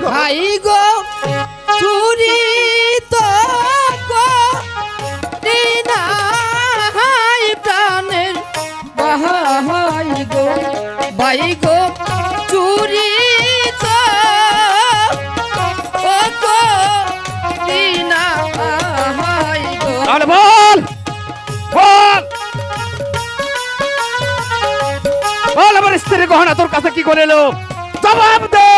ভাই গো চুরি তো হাই প্রাণের ভাই গো ভাই গো চুরি তো হাই গো বল বল বল আমার স্ত্রীর গহনা তোর কাছে কি করে এলো জবাব দে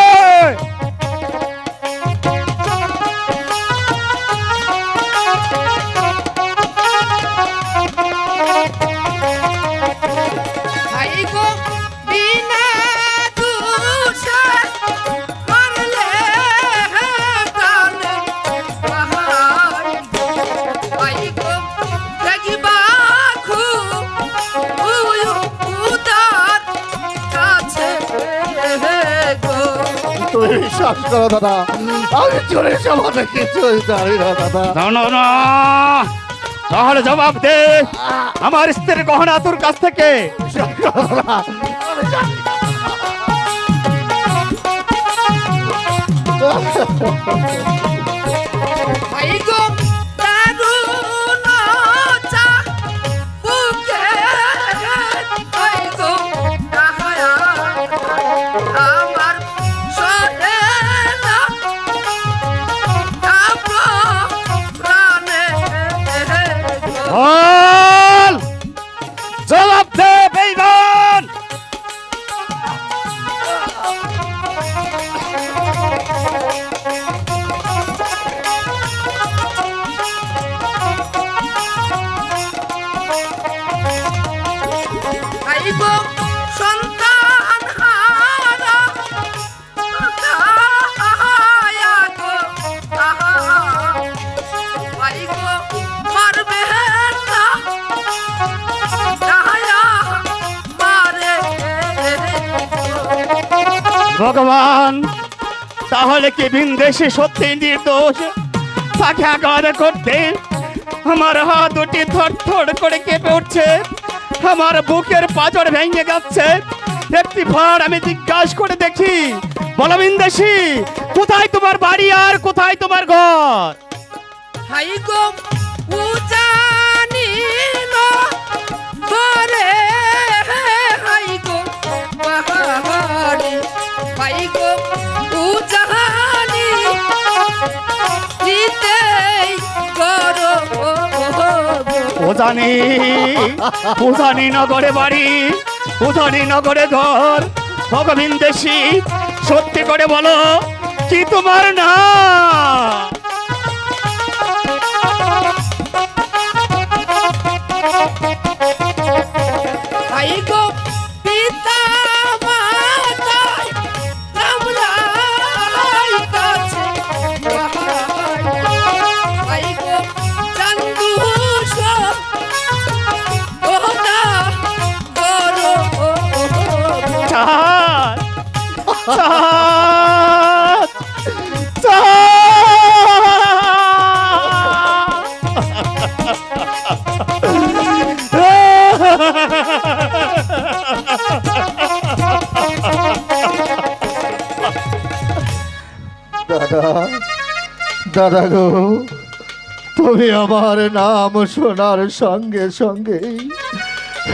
বিশ্বাস করো দাদা আমি চোরের সমাজে কিছুই জানি না দাদা। তাহলে জবাব দে আমার স্ত্রীর গহনা তোর কাছ থেকে জবাব দে বেঈমান ভগবান তাহলে কি ভিনদেশে সত্যি নির্দোষ তাকে আঘাত করতে আমার হাত দুটি থরথর করে কেঁপে উঠছে আমার বুকের পাঁজর ভেঙে যাচ্ছে একটি ভার আমি জিজ্ঞাসা করে দেখি বলো ভিনদেশী কোথায় তোমার বাড়ি আর কোথায় তোমার ঘর হাই গো উজানি না ঘরে হাই গো পাহাড়ি হাই গো উজানি দিতে করো উজানি নগরে বাড়ি উজানি নগরে ঘর ভগবিন দেশী সত্যি করে বলো কি তোমার না হাই গো পিতা মাতা রামরাই কাছে হাই গো চন্দু ওদা বড় চাঁদ দাদা দাদা গো তুমি আমার নাম শোনার সঙ্গে সঙ্গে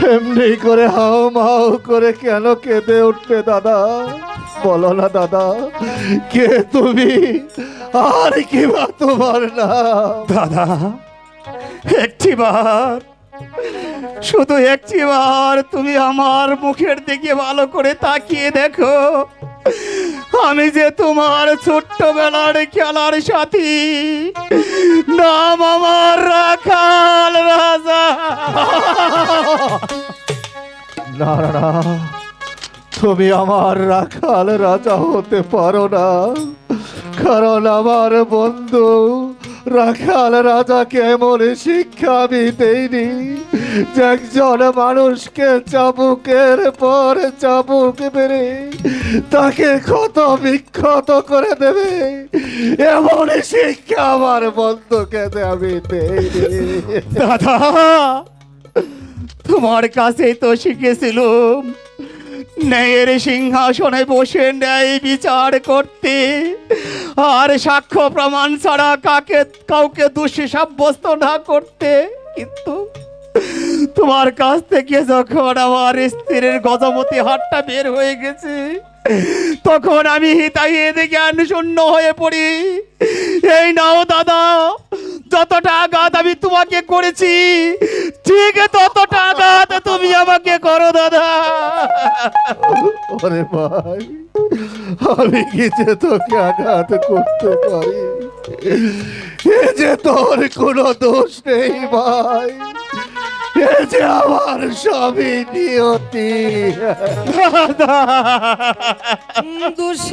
এমনি করে হাও মাও করে কেন কেঁদে উঠবে দাদা বলো না দাদা কে তুমি আর কি বা তোমার নাম দাদা একটিবার শুধু একটিবার তুমি আমার মুখের দিকে ভালো করে তাকিয়ে দেখো আমি যে তোমার ছোট্টবেলার খেলার সাথী নাম আমার রাখাল রাজা না না তুমি আমার রাখাল রাজা হতে পারো না কারণ আমার বন্ধু রাখাল রাজাকে এমন শিক্ষা আমি দেইনি যে একজন মানুষকে চাবুকের পর চাবুক মেরে তাকে ক্ষত বিক্ষত করে দেবে এমন শিক্ষা আমার বন্ধুকে আমি দেইনি দাদা তোমার কাছেই তো শিখেছিলাম ন্যায়ের সিংহাসনে বসে ন্যায় বিচার করতে আর সাক্ষ্য প্রমাণ ছাড়া কাউকে দোষী সাব্যস্ত না করতে। কিন্তু তোমার কাছ থেকে যখন আমার স্ত্রীর গজমতি হাতটা বের হয়ে গেছে, তখন আমি হিতাহিত জ্ঞান শূন্য হয়ে পড়ি। এই নাও দাদা, যতটা আঘাত আমি তোমাকে করেছি, ঠিক ততটা আঘাত তুমি আমাকে করো দাদা। ওরে ভাই, আমি কি যে তোকে আঘাত করতে পারি? এ যে তোর কোনো দোষ নেই ভাই, এ যে আমার সবই নিয়তি। দোষী